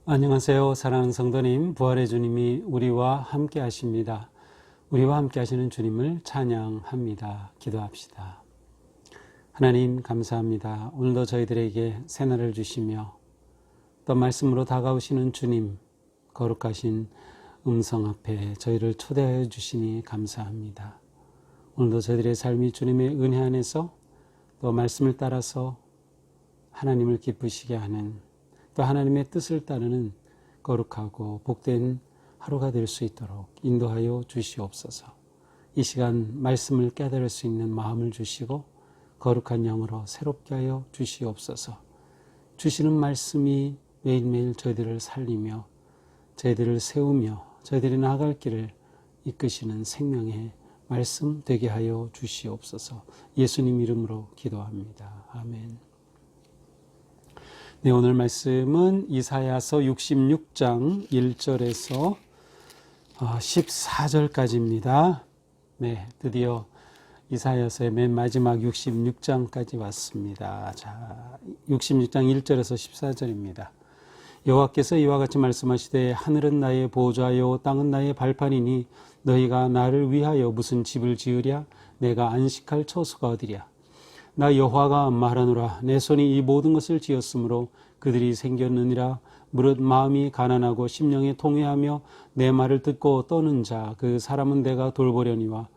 안녕하세요. 사랑하는 성도님, 부활의 주님이 우리와 함께 하십니다. 우리와 함께 하시는 주님을 찬양합니다. 기도합시다. 하나님 감사합니다. 오늘도 저희들에게 새날을 주시며 또 말씀으로 다가오시는 주님, 거룩하신 음성 앞에 저희를 초대하여 주시니 감사합니다. 오늘도 저희들의 삶이 주님의 은혜 안에서 또 말씀을 따라서 하나님을 기쁘시게 하는, 또 하나님의 뜻을 따르는 거룩하고 복된 하루가 될 수 있도록 인도하여 주시옵소서. 이 시간 말씀을 깨달을 수 있는 마음을 주시고 거룩한 영으로 새롭게 하여 주시옵소서. 주시는 말씀이 매일매일 저희들을 살리며 저희들을 세우며 저희들이 나아갈 길을 이끄시는 생명의 말씀 되게 하여 주시옵소서. 예수님 이름으로 기도합니다. 아멘. 네, 오늘 말씀은 이사야서 66장 1절에서 14절까지입니다. 네, 드디어 이사야서의 맨 마지막 66장까지 왔습니다. 자, 66장 1절에서 14절입니다. 여호와께서 이와 같이 말씀하시되 하늘은 나의 보좌요 땅은 나의 발판이니 너희가 나를 위하여 무슨 집을 지으랴? 내가 안식할 처소가 어디랴? 나 여호와가 말하노라. 내 손이 이 모든 것을 지었으므로 그들이 생겼느니라. 무릇 마음이 가난하고 심령이 통회하며 내 말을 듣고 떠는 자 그 사람은 내가 돌보려니와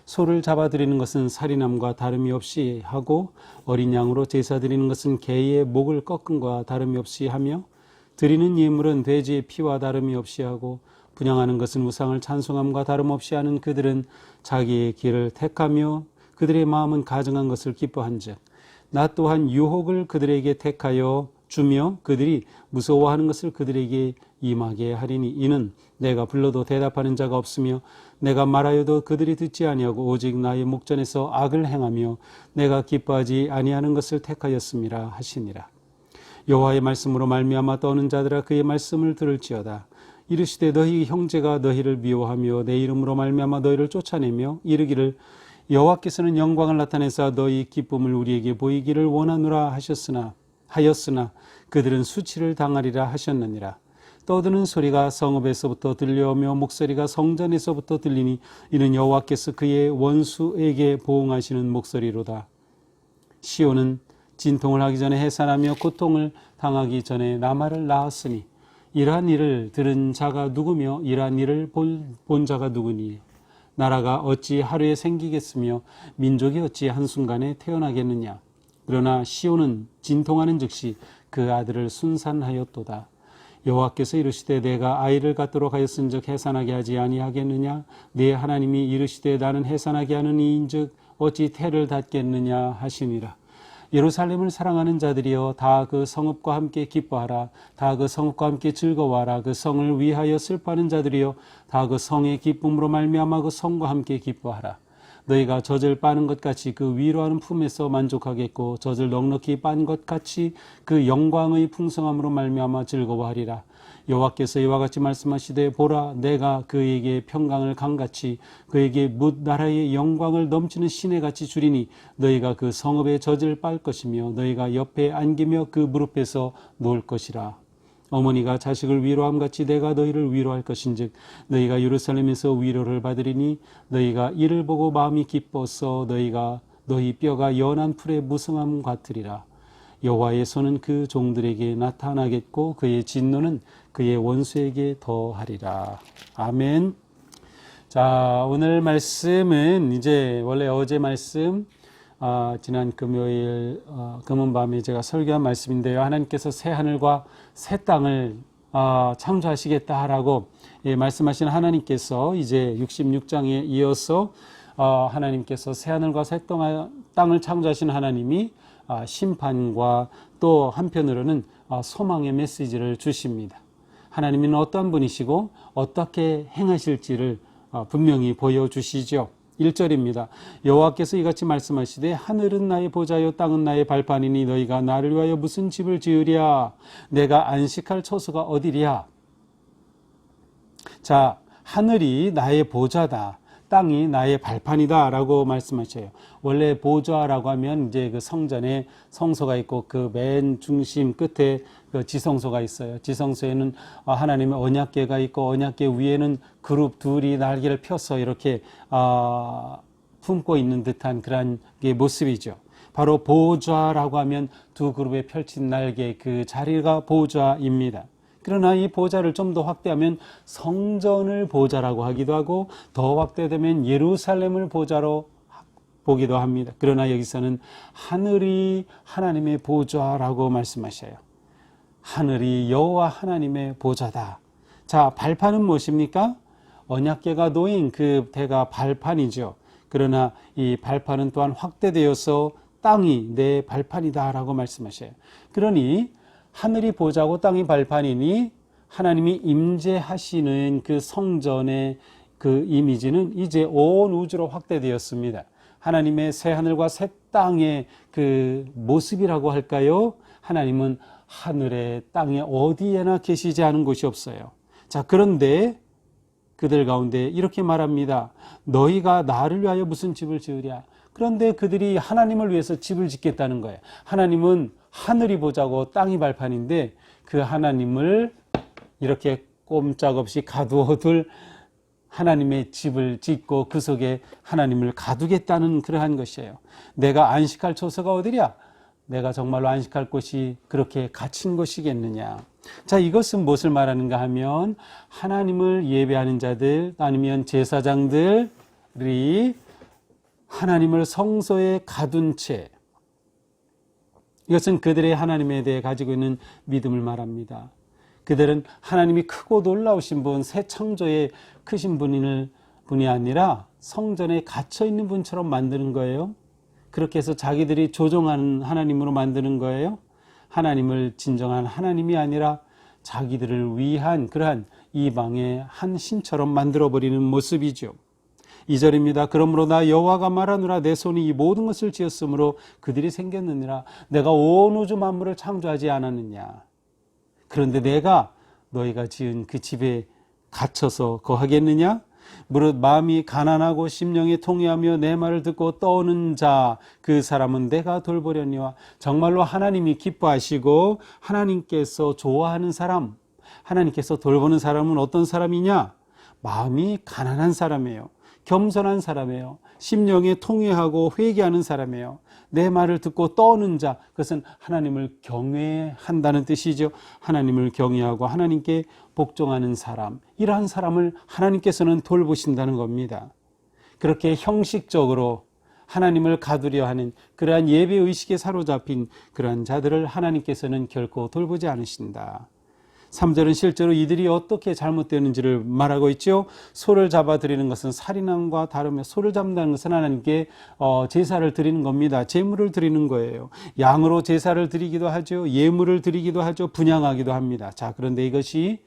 소를 잡아들이는 것은 살인함과 다름이 없이 하고 어린 양으로 제사 드리는 것은 개의 목을 꺾음과 다름이 없이 하며 드리는 예물은 돼지의 피와 다름이 없이 하고 분향하는 것은 우상을 찬송함과 다름없이 하는 그들은 자기의 길을 택하며 그들의 마음은 가증한 것을 기뻐한즉 나 또한 유혹을 그들에게 택하여 주며 그들이 무서워하는 것을 그들에게 임하게 하리니 이는 내가 불러도 대답하는 자가 없으며 내가 말하여도 그들이 듣지 아니하고 오직 나의 목전에서 악을 행하며 내가 기뻐하지 아니하는 것을 택하였음이라 하시니라. 여호와의 말씀으로 말미암아 떠는 자들아 그의 말씀을 들을지어다. 이르시되 너희 형제가 너희를 미워하며 내 이름으로 말미암아 너희를 쫓아내며 이르기를 여호와께서는 영광을 나타내사 너희 기쁨을 우리에게 보이기를 원하노라 하였으나 그들은 수치를 당하리라 하셨느니라. 떠드는 소리가 성읍에서부터 들려오며 목소리가 성전에서부터 들리니 이는 여호와께서 그의 원수에게 보응하시는 목소리로다. 시온은 진통을 하기 전에 해산하며 고통을 당하기 전에 나말을 낳았으니 이러한 일을 들은 자가 누구며 이러한 일을 본 자가 누구니? 나라가 어찌 하루에 생기겠으며 민족이 어찌 한순간에 태어나겠느냐. 그러나 시온은 진통하는 즉시 그 아들을 순산하였도다. 여호와께서 이르시되 내가 아이를 갖도록 하였은즉 해산하게 하지 아니하겠느냐. 네 하나님이 이르시되 나는 해산하게 하는 이인즉 어찌 태를 닫겠느냐 하시니라. 예루살렘을 사랑하는 자들이여 다 그 성읍과 함께 기뻐하라. 다 그 성읍과 함께 즐거워하라. 그 성을 위하여 슬퍼하는 자들이여 다 그 성의 기쁨으로 말미암아 그 성과 함께 기뻐하라. 너희가 젖을 빠는 것 같이 그 위로하는 품에서 만족하겠고 젖을 넉넉히 빤 것 같이 그 영광의 풍성함으로 말미암아 즐거워하리라. 여호와께서 이와 같이 말씀하시되 보라 내가 그에게 평강을 강같이 그에게 뭇 나라의 영광을 넘치는 시내같이 주리니 너희가 그 성읍의 젖을 빨 것이며 너희가 옆에 안기며 그 무릎에서 놓을 것이라. 어머니가 자식을 위로함같이 내가 너희를 위로할 것인즉 너희가 예루살렘에서 위로를 받으리니 너희가 이를 보고 마음이 기뻐서 너희 뼈가 연한 풀의 무성함 같으리라. 여호와의 손은 그 종들에게 나타나겠고 그의 진노는 그의 원수에게 더하리라. 아멘. 자, 오늘 말씀은 이제 원래 어제 말씀 지난 금요일 금은밤에 제가 설교한 말씀인데요. 하나님께서 새 하늘과 새 땅을 창조하시겠다라고 말씀하신 하나님께서 이제 66장에 이어서 하나님께서 새 하늘과 새 땅을 창조하신 하나님이 심판과 또 한편으로는 소망의 메시지를 주십니다. 하나님은 어떠한 분이시고 어떻게 행하실지를 분명히 보여주시죠. 1절입니다. 여호와께서 이같이 말씀하시되 하늘은 나의 보좌요 땅은 나의 발판이니 너희가 나를 위하여 무슨 집을 지으랴? 내가 안식할 처소가 어디랴? 자, 하늘이 나의 보좌다. 땅이 나의 발판이다라고 말씀하셔요. 원래 보좌라고 하면 이제 그 성전에 성소가 있고 그 맨 중심 끝에 그 지성소가 있어요. 지성소에는 하나님의 언약궤가 있고 언약궤 위에는 그룹 둘이 날개를 펴서 이렇게 품고 있는 듯한 그런 게 모습이죠. 바로 보좌라고 하면 두 그룹에 펼친 날개 그 자리가 보좌입니다. 그러나 이 보좌를 좀 더 확대하면 성전을 보좌라고 하기도 하고 더 확대되면 예루살렘을 보좌로 보기도 합니다. 그러나 여기서는 하늘이 하나님의 보좌라고 말씀하셔요. 하늘이 여호와 하나님의 보좌다. 자, 발판은 무엇입니까? 언약궤가 놓인 그 대가 발판이죠. 그러나 이 발판은 또한 확대되어서 땅이 내 발판이다라고 말씀하셔요. 그러니 하늘이 보좌고 땅이 발판이니 하나님이 임재하시는 그 성전의 그 이미지는 이제 온 우주로 확대되었습니다. 하나님의 새 하늘과 새 땅의 그 모습이라고 할까요? 하나님은 하늘에 땅에 어디에나 계시지 않은 곳이 없어요. 자, 그런데 그들 가운데 이렇게 말합니다. 너희가 나를 위하여 무슨 집을 지으랴? 그런데 그들이 하나님을 위해서 집을 짓겠다는 거예요. 하나님은 하늘이 보자고 땅이 발판인데 그 하나님을 이렇게 꼼짝없이 가두어둘 하나님의 집을 짓고 그 속에 하나님을 가두겠다는 그러한 것이에요. 내가 안식할 처소가 어디랴? 내가 정말로 안식할 곳이 그렇게 갇힌 곳이겠느냐. 자, 이것은 무엇을 말하는가 하면 하나님을 예배하는 자들 아니면 제사장들이 하나님을 성소에 가둔 채, 이것은 그들의 하나님에 대해 가지고 있는 믿음을 말합니다. 그들은 하나님이 크고 놀라우신 분, 새 창조의 크신 분이 아니라 성전에 갇혀 있는 분처럼 만드는 거예요. 그렇게 해서 자기들이 조종하는 하나님으로 만드는 거예요. 하나님을 진정한 하나님이 아니라 자기들을 위한 그러한 이방의 한 신처럼 만들어버리는 모습이죠. 2절입니다. 그러므로 나 여호와가 말하노라 내 손이 이 모든 것을 지었으므로 그들이 생겼느니라. 내가 온 우주 만물을 창조하지 않았느냐. 그런데 내가 너희가 지은 그 집에 갇혀서 거하겠느냐? 무릇 마음이 가난하고 심령이 통회하며 내 말을 듣고 떠오는 자 그 사람은 내가 돌보려니와. 정말로 하나님이 기뻐하시고 하나님께서 좋아하는 사람, 하나님께서 돌보는 사람은 어떤 사람이냐? 마음이 가난한 사람이에요. 겸손한 사람이에요. 심령에 통회하고 회개하는 사람이에요. 내 말을 듣고 떠오는 자, 그것은 하나님을 경외한다는 뜻이죠. 하나님을 경외하고 하나님께 복종하는 사람, 이러한 사람을 하나님께서는 돌보신다는 겁니다. 그렇게 형식적으로 하나님을 가두려 하는 그러한 예배의식에 사로잡힌 그러한 자들을 하나님께서는 결코 돌보지 않으신다. 3절은 실제로 이들이 어떻게 잘못되는지를 말하고 있죠. 소를 잡아 드리는 것은 살인함과 다르며, 소를 잡는다는 것은 하나님께 제사를 드리는 겁니다. 제물을 드리는 거예요. 양으로 제사를 드리기도 하죠. 예물을 드리기도 하죠. 분향하기도 합니다. 자, 그런데 이것이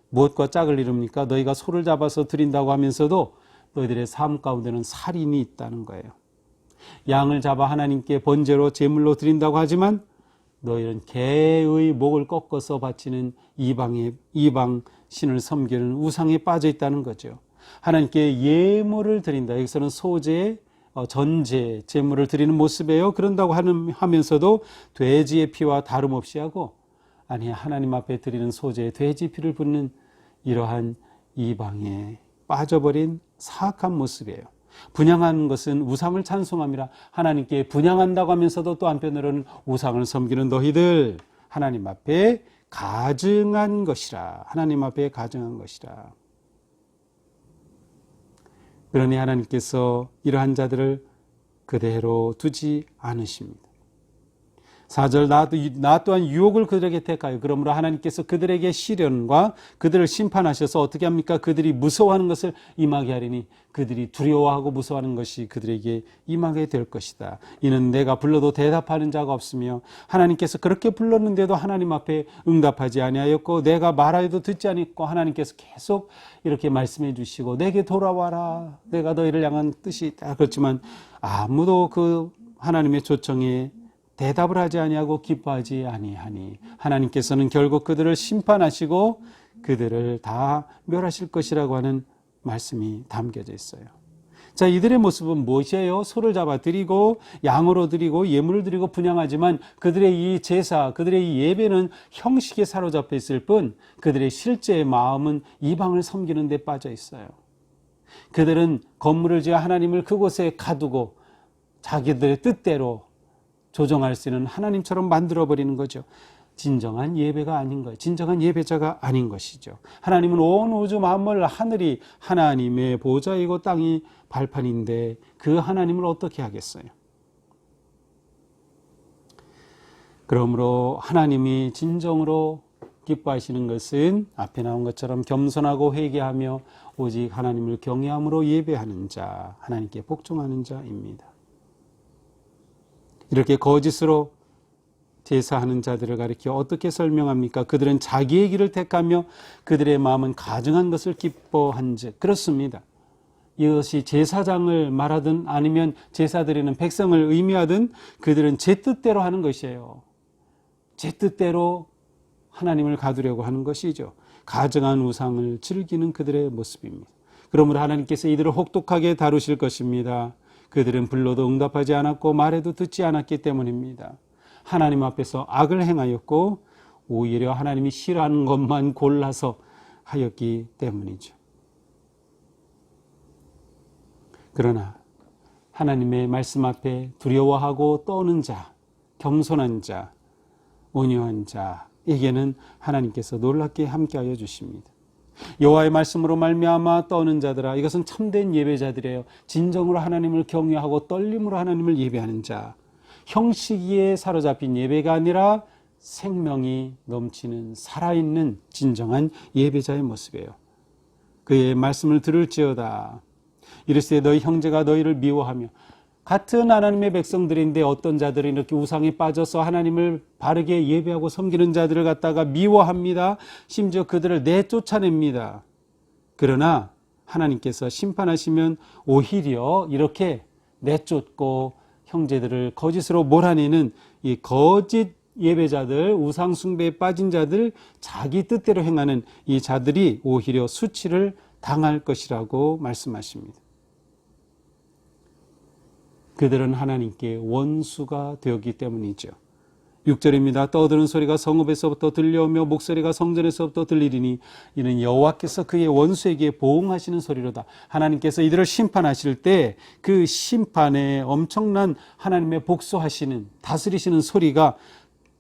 무엇과 짝을 이룹니까? 너희가 소를 잡아서 드린다고 하면서도 너희들의 삶 가운데는 살인이 있다는 거예요. 양을 잡아 하나님께 번제로 제물로 드린다고 하지만 너희는 개의 목을 꺾어서 바치는 이방 신을 섬기는 우상에 빠져 있다는 거죠. 하나님께 예물을 드린다. 여기서는 소제, 전제, 제물을 드리는 모습이에요. 그런다고 하면서도 돼지의 피와 다름없이 하고, 아니 하나님 앞에 드리는 소제에 돼지 피를 붓는 이러한 이방에 빠져버린 사악한 모습이에요. 분향하는 것은 우상을 찬송함이라. 하나님께 분향한다고 하면서도 또 한편으로는 우상을 섬기는 너희들, 하나님 앞에 가증한 것이라. 하나님 앞에 가증한 것이라. 그러니 하나님께서 이러한 자들을 그대로 두지 않으십니다. 4절 나 또한 유혹을 그들에게 택하여 그러므로 하나님께서 그들에게 시련과 그들을 심판하셔서 어떻게 합니까? 그들이 무서워하는 것을 임하게 하리니, 그들이 두려워하고 무서워하는 것이 그들에게 임하게 될 것이다. 이는 내가 불러도 대답하는 자가 없으며 하나님께서 그렇게 불렀는데도 하나님 앞에 응답하지 아니하였고, 내가 말하여도 듣지 않았고, 하나님께서 계속 이렇게 말씀해 주시고 내게 돌아와라, 내가 너희를 향한 뜻이 있다. 그렇지만 아무도 그 하나님의 초청에 대답을 하지 아니하고 기뻐하지 아니하니 하나님께서는 결국 그들을 심판하시고 그들을 다 멸하실 것이라고 하는 말씀이 담겨져 있어요. 자, 이들의 모습은 무엇이에요? 소를 잡아 드리고 양으로 드리고 예물을 드리고 분향하지만 그들의 이 제사, 그들의 이 예배는 형식에 사로잡혀 있을 뿐 그들의 실제의 마음은 이방을 섬기는 데 빠져 있어요. 그들은 건물을 지어 하나님을 그곳에 가두고 자기들의 뜻대로 조정할 수 있는 하나님처럼 만들어버리는 거죠. 진정한 예배가 아닌 거예요. 진정한 예배자가 아닌 것이죠. 하나님은 온 우주 만물, 하늘이 하나님의 보좌이고 땅이 발판인데 그 하나님을 어떻게 하겠어요? 그러므로 하나님이 진정으로 기뻐하시는 것은 앞에 나온 것처럼 겸손하고 회개하며 오직 하나님을 경외함으로 예배하는 자, 하나님께 복종하는 자입니다. 이렇게 거짓으로 제사하는 자들을 가리켜 어떻게 설명합니까? 그들은 자기의 길을 택하며 그들의 마음은 가증한 것을 기뻐한 즉. 그렇습니다. 이것이 제사장을 말하든 아니면 제사 드리는 백성을 의미하든 그들은 제 뜻대로 하는 것이에요. 제 뜻대로 하나님을 가두려고 하는 것이죠. 가증한 우상을 즐기는 그들의 모습입니다. 그러므로 하나님께서 이들을 혹독하게 다루실 것입니다. 그들은 불러도 응답하지 않았고 말해도 듣지 않았기 때문입니다. 하나님 앞에서 악을 행하였고 오히려 하나님이 싫어하는 것만 골라서 하였기 때문이죠. 그러나 하나님의 말씀 앞에 두려워하고 떠는 자, 겸손한 자, 온유한 자에게는 하나님께서 놀랍게 함께하여 주십니다. 여호와의 말씀으로 말미암아 떠는 자들아, 이것은 참된 예배자들이에요. 진정으로 하나님을 경외하고 떨림으로 하나님을 예배하는 자. 형식에 사로잡힌 예배가 아니라 생명이 넘치는 살아있는 진정한 예배자의 모습이에요. 그의 말씀을 들을지어다. 이르시되 너희 형제가 너희를 미워하며, 같은 하나님의 백성들인데 어떤 자들은 이렇게 우상에 빠져서 하나님을 바르게 예배하고 섬기는 자들을 갖다가 미워합니다. 심지어 그들을 내쫓아냅니다. 그러나 하나님께서 심판하시면 오히려 이렇게 내쫓고 형제들을 거짓으로 몰아내는 이 거짓 예배자들, 우상 숭배에 빠진 자들, 자기 뜻대로 행하는 이 자들이 오히려 수치를 당할 것이라고 말씀하십니다. 그들은 하나님께 원수가 되었기 때문이죠. 6절입니다. 떠드는 소리가 성읍에서부터 들려오며 목소리가 성전에서부터 들리리니 이는 여호와께서 그의 원수에게 보응하시는 소리로다. 하나님께서 이들을 심판하실 때 그 심판에 엄청난 하나님의 복수하시는, 다스리시는 소리가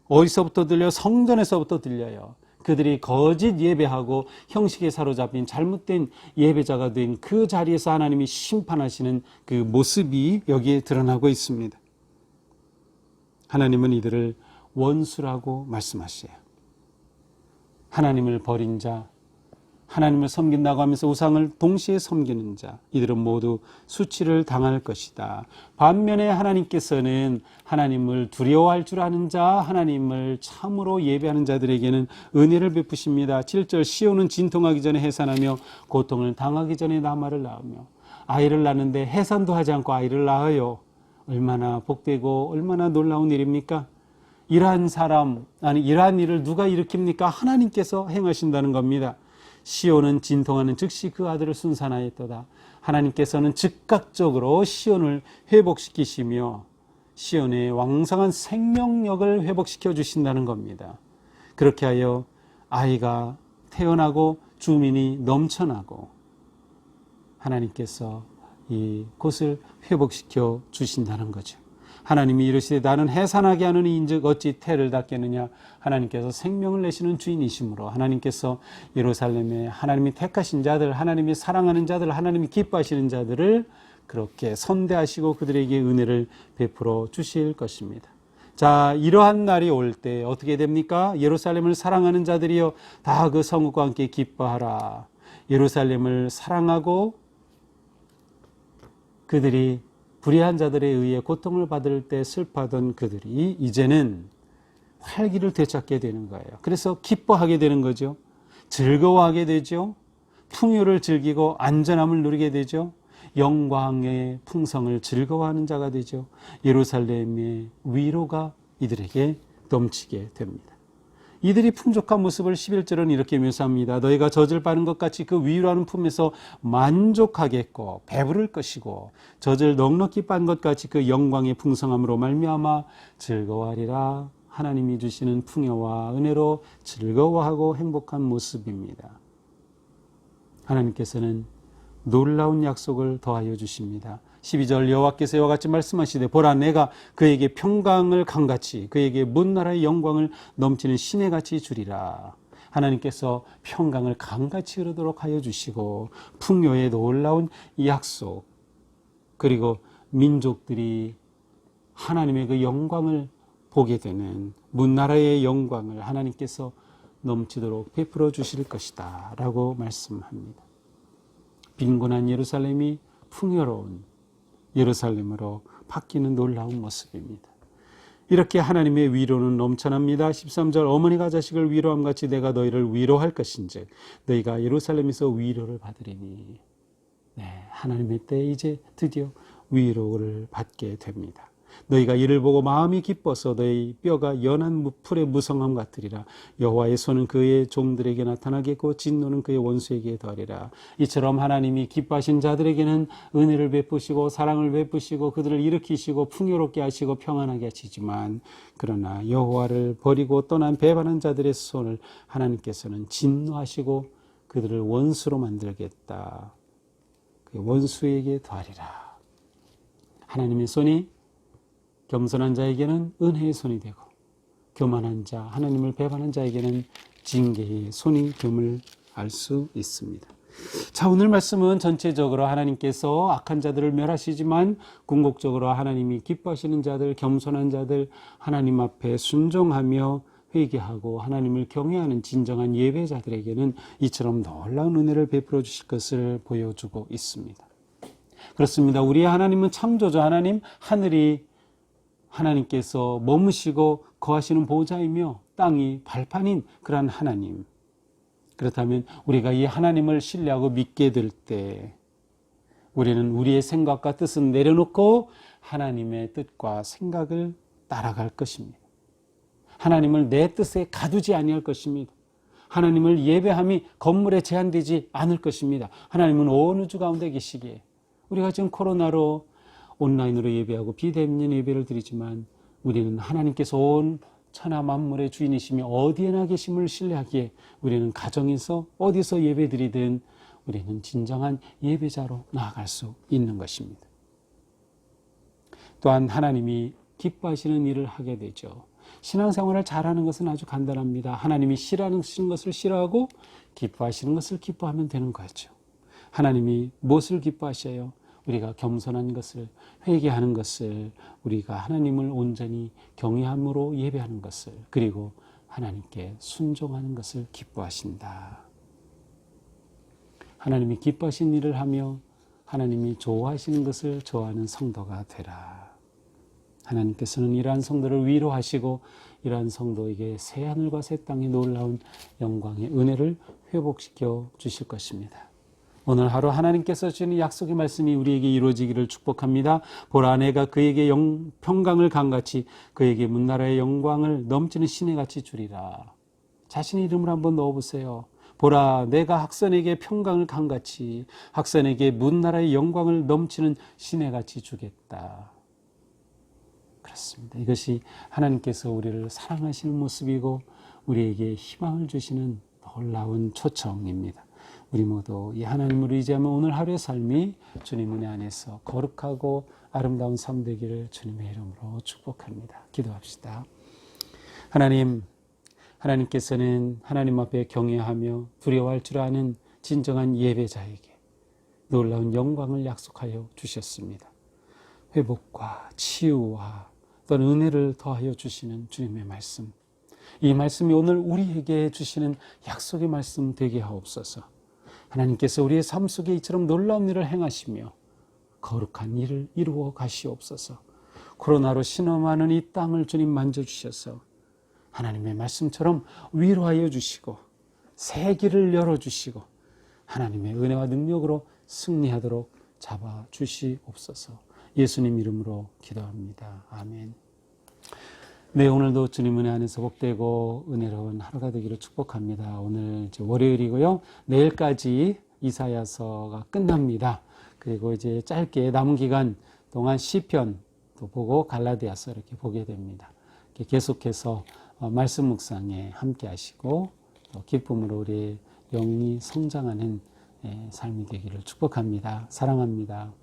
어디서부터 들려요? 성전에서부터 들려요. 그들이 거짓 예배하고 형식에 사로잡힌 잘못된 예배자가 된 그 자리에서 하나님이 심판하시는 그 모습이 여기에 드러나고 있습니다. 하나님은 이들을 원수라고 말씀하셔요. 하나님을 버린 자, 하나님을 섬긴다고 하면서 우상을 동시에 섬기는 자, 이들은 모두 수치를 당할 것이다. 반면에 하나님께서는 하나님을 두려워할 줄 아는 자, 하나님을 참으로 예배하는 자들에게는 은혜를 베푸십니다. 7절 시온은 진통하기 전에 해산하며 고통을 당하기 전에 나마를 낳으며, 아이를 낳는데 해산도 하지 않고 아이를 낳아요. 얼마나 복되고 얼마나 놀라운 일입니까? 이러한 사람, 아니 이러한 일을 누가 일으킵니까? 하나님께서 행하신다는 겁니다. 시온은 진통하는 즉시 그 아들을 순산하였도다. 하나님께서는 즉각적으로 시온을 회복시키시며 시온의 왕성한 생명력을 회복시켜 주신다는 겁니다. 그렇게 하여 아이가 태어나고 주민이 넘쳐나고 하나님께서 이 곳을 회복시켜 주신다는 거죠. 하나님이 이르시되 나는 해산하게 하는 이인즉 어찌 태를 닫겠느냐. 하나님께서 생명을 내시는 주인이시므로 하나님께서 예루살렘에 하나님이 택하신 자들, 하나님이 사랑하는 자들, 하나님이 기뻐하시는 자들을 그렇게 선대하시고 그들에게 은혜를 베풀어 주실 것입니다. 자, 이러한 날이 올 때 어떻게 됩니까? 예루살렘을 사랑하는 자들이여 다 그 성읍과 함께 기뻐하라. 예루살렘을 사랑하고 그들이 불의한 자들에 의해 고통을 받을 때 슬퍼하던 그들이 이제는 활기를 되찾게 되는 거예요. 그래서 기뻐하게 되는 거죠. 즐거워하게 되죠. 풍요를 즐기고 안전함을 누리게 되죠. 영광의 풍성을 즐거워하는 자가 되죠. 예루살렘의 위로가 이들에게 넘치게 됩니다. 이들이 풍족한 모습을 11절은 이렇게 묘사합니다. 너희가 젖을 바른 것 같이 그 위로하는 품에서 만족하겠고 배부를 것이고 젖을 넉넉히 빤 것 같이 그 영광의 풍성함으로 말미암아 즐거워하리라. 하나님이 주시는 풍요와 은혜로 즐거워하고 행복한 모습입니다. 하나님께서는 놀라운 약속을 더하여 주십니다. 12절 여호와께서 이와 같이 말씀하시되 보라 내가 그에게 평강을 강같이 그에게 문나라의 영광을 넘치는 시내같이 주리라. 하나님께서 평강을 강같이 흐르도록 하여 주시고 풍요의 놀라운 약속, 그리고 민족들이 하나님의 그 영광을 보게 되는 문나라의 영광을 하나님께서 넘치도록 베풀어 주실 것이다 라고 말씀합니다. 빈곤한 예루살렘이 풍요로운 예루살렘으로 바뀌는 놀라운 모습입니다. 이렇게 하나님의 위로는 넘쳐납니다. 13절 어머니가 자식을 위로함 같이 내가 너희를 위로할 것인즉 너희가 예루살렘에서 위로를 받으리니. 네, 하나님의 때에 이제 드디어 위로를 받게 됩니다. 너희가 이를 보고 마음이 기뻐서 너희 뼈가 연한 풀의 무성함 같으리라. 여호와의 손은 그의 종들에게 나타나겠고 진노는 그의 원수에게 더하리라. 이처럼 하나님이 기뻐하신 자들에게는 은혜를 베푸시고 사랑을 베푸시고 그들을 일으키시고 풍요롭게 하시고 평안하게 하시지만, 그러나 여호와를 버리고 떠난 배반한 자들의 손을 하나님께서는 진노하시고 그들을 원수로 만들겠다. 그 원수에게 더하리라. 하나님의 손이 겸손한 자에게는 은혜의 손이 되고 교만한 자, 하나님을 배반한 자에게는 징계의 손이 됨을 알 수 있습니다. 자, 오늘 말씀은 전체적으로 하나님께서 악한 자들을 멸하시지만 궁극적으로 하나님이 기뻐하시는 자들, 겸손한 자들, 하나님 앞에 순종하며 회개하고 하나님을 경외하는 진정한 예배자들에게는 이처럼 놀라운 은혜를 베풀어 주실 것을 보여주고 있습니다. 그렇습니다. 우리의 하나님은 창조주 하나님, 하늘이 하나님께서 머무시고 거하시는 보좌이며 땅이 발판인 그러한 하나님. 그렇다면 우리가 이 하나님을 신뢰하고 믿게 될 때 우리는 우리의 생각과 뜻은 내려놓고 하나님의 뜻과 생각을 따라갈 것입니다. 하나님을 내 뜻에 가두지 아니할 것입니다. 하나님을 예배함이 건물에 제한되지 않을 것입니다. 하나님은 온 우주 가운데 계시기에 우리가 지금 코로나로 온라인으로 예배하고 비대면 예배를 드리지만 우리는 하나님께서 온 천하 만물의 주인이시며 어디에나 계심을 신뢰하기에 우리는 가정에서 어디서 예배 드리든 우리는 진정한 예배자로 나아갈 수 있는 것입니다. 또한 하나님이 기뻐하시는 일을 하게 되죠. 신앙생활을 잘하는 것은 아주 간단합니다. 하나님이 싫어하시는 것을 싫어하고 기뻐하시는 것을 기뻐하면 되는 거죠. 하나님이 무엇을 기뻐하셔요? 우리가 겸손한 것을, 회개하는 것을, 우리가 하나님을 온전히 경외함으로 예배하는 것을, 그리고 하나님께 순종하는 것을 기뻐하신다. 하나님이 기뻐하신 일을 하며 하나님이 좋아하시는 것을 좋아하는 성도가 되라. 하나님께서는 이러한 성도를 위로하시고 이러한 성도에게 새 하늘과 새 땅의 놀라운 영광의 은혜를 회복시켜 주실 것입니다. 오늘 하루 하나님께서 주시는 약속의 말씀이 우리에게 이루어지기를 축복합니다. 보라 내가 그에게 평강을 강같이 그에게 문나라의 영광을 넘치는 시내같이 주리라. 자신의 이름을 한번 넣어보세요. 보라 내가 학선에게 평강을 강같이 학선에게 문나라의 영광을 넘치는 시내같이 주겠다. 그렇습니다. 이것이 하나님께서 우리를 사랑하시는 모습이고 우리에게 희망을 주시는 놀라운 초청입니다. 우리 모두 이 하나님을 의지하면 오늘 하루의 삶이 주님 은혜 안에서 거룩하고 아름다운 삶 되기를 주님의 이름으로 축복합니다. 기도합시다. 하나님께서는 하나님 앞에 경외하며 두려워할 줄 아는 진정한 예배자에게 놀라운 영광을 약속하여 주셨습니다. 회복과 치유와 또는 은혜를 더하여 주시는 주님의 말씀, 이 말씀이 오늘 우리에게 주시는 약속의 말씀 되게 하옵소서. 하나님께서 우리의 삶 속에 이처럼 놀라운 일을 행하시며 거룩한 일을 이루어 가시옵소서. 코로나로 신음하는 이 땅을 주님 만져주셔서 하나님의 말씀처럼 위로하여 주시고 새 길을 열어주시고 하나님의 은혜와 능력으로 승리하도록 잡아주시옵소서. 예수님 이름으로 기도합니다. 아멘. 네, 오늘도 주님 은혜 안에서 복되고 은혜로운 하루가 되기를 축복합니다. 오늘 이제 월요일이고요. 내일까지 이사야서가 끝납니다. 그리고 이제 짧게 남은 기간 동안 시편 또 보고 갈라디아서 이렇게 보게 됩니다. 이렇게 계속해서 말씀 묵상에 함께 하시고 또 기쁨으로 우리 영이 성장하는 삶이 되기를 축복합니다. 사랑합니다.